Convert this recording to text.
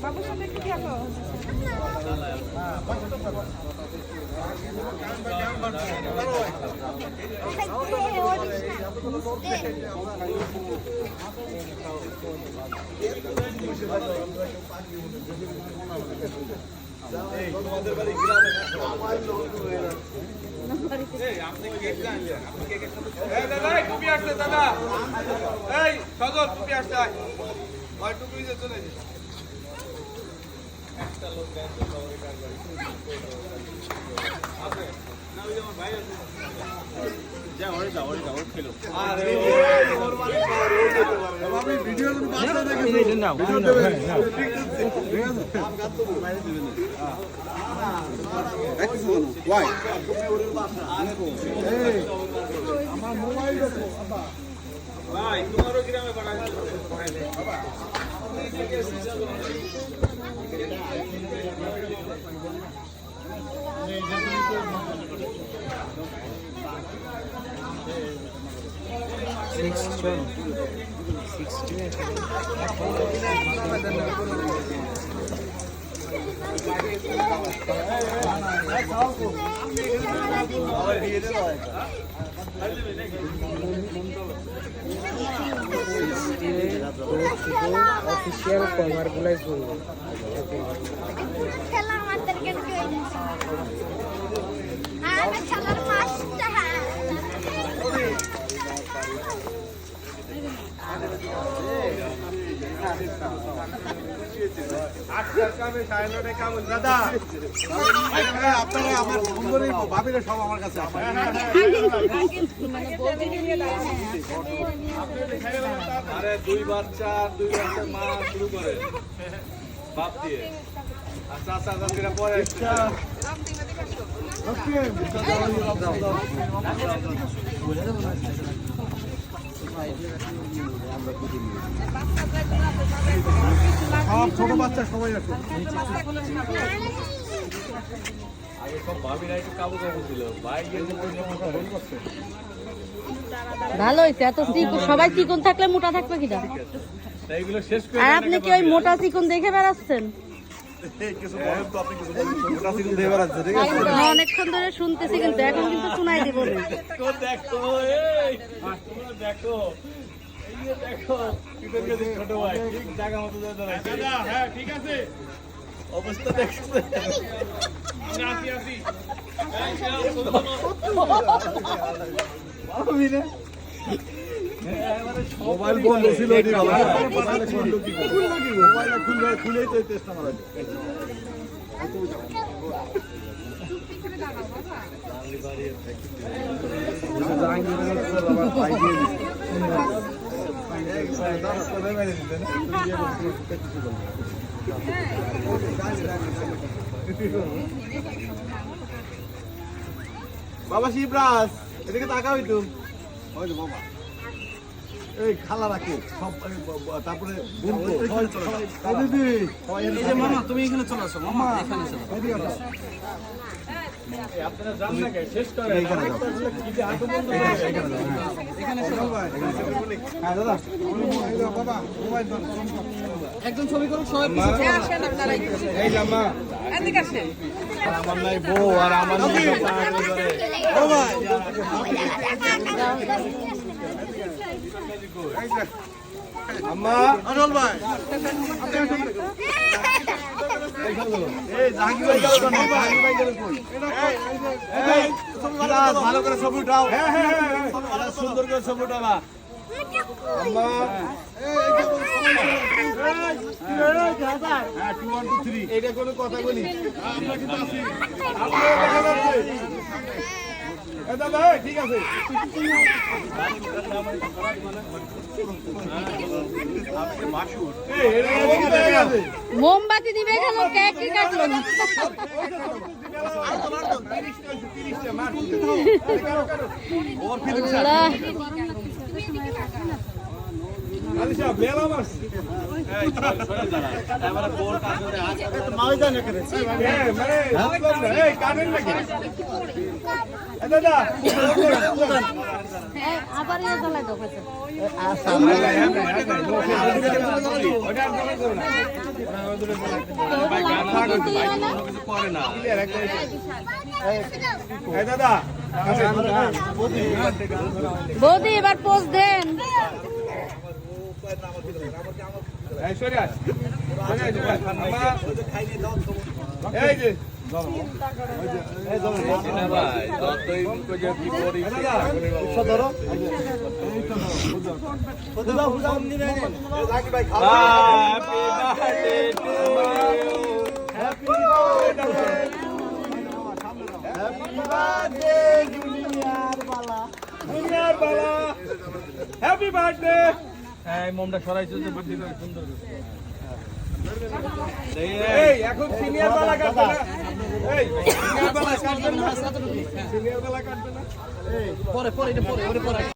বাবুর সাথে একটু খেলো। তোমাদের বাড়ি গ্রামে টুপি আসছে দাদা, এই সজল টুপি আসছে, টুপি চলে যাচ্ছে। একটা লোক ভাই আছে যা ওরে যাও খেলো। আরে আমি ভিডিও করে বাচ্চা দেখেছি না ভিডিও দেবে আম গাত তো বাইরে দিবেন না এক কিছু না ওয়াই আমার মোবাইল দেখো বাবা ভাই তোমারও গ্রামে পাঠাই বাবা অফিসিয়াল কভার গুলাই করবো দাদা আপনারা আমার সুন্দরী ভাবিরা সব আমার কাছে আছে। আরে দুই বাচ্চা মা শুরু করে বাপ দিয়ে আচ্ছা আচ্ছা আচ্ছা পরে সব ছোট বাচ্চা সবাই আছে। ভালো হয়েছে এত চিকন, সবাই চিকন থাকলে মোটা থাকবে কিনা? আর আপনি কি ওই মোটা চিকন দেখে বেড়াচ্ছেন? অনেকক্ষণ ধরে শুনতেছি কিন্তু এখন কিন্তু শোনাই দিব না। অবস্থা দেখছে মোবাইল বন্ধ ছিল খুলেই তো চেষ্টা করা বাবা শিবরাজ এদিকে তাকাও একটু বাবা এই খালা রাখে সব তারপরে মামা তুমি এখানে চলে আসো মামা এখানে চলো আপনারা জান না কে শেষ করে দাদা বাবা মোবাইল একদম ছবি করুন সবাই পিছনে আসেন আপনারা এই জামা এদিকে আসেন। আমার নাই বউ আর আমার আম্মা অনল ভাই এই জাহাঙ্গীর ভাই গেল না জাহাঙ্গীর ভাই গেল কই এই ভালো করে ছবি উঠাও হ্যাঁ সুন্দর করে ছবি উঠাবা আম্মা হ্যাঁ 2 1 2 3 এটা কোনো কথা বলি আমরা কিন্তু আছি আপনারা কথা বলতে দাদা ঠিক আছে মোমবাতি দিবে কেন? কেক কি কাটলো না? আবার ইয়ে জ্বালাই দাও হয়তো। বৌদি এবার পোজ দেন। Happy birthday. এই মোমটা সরাইছো যে বুদ্ধি করে সুন্দর করে। এই এখন সিনিয়র বালা কাটবে না। এই সিনিয়র বালা কাটবে না। সিনিয়র বালা কাটবে না। পরে এটা পরে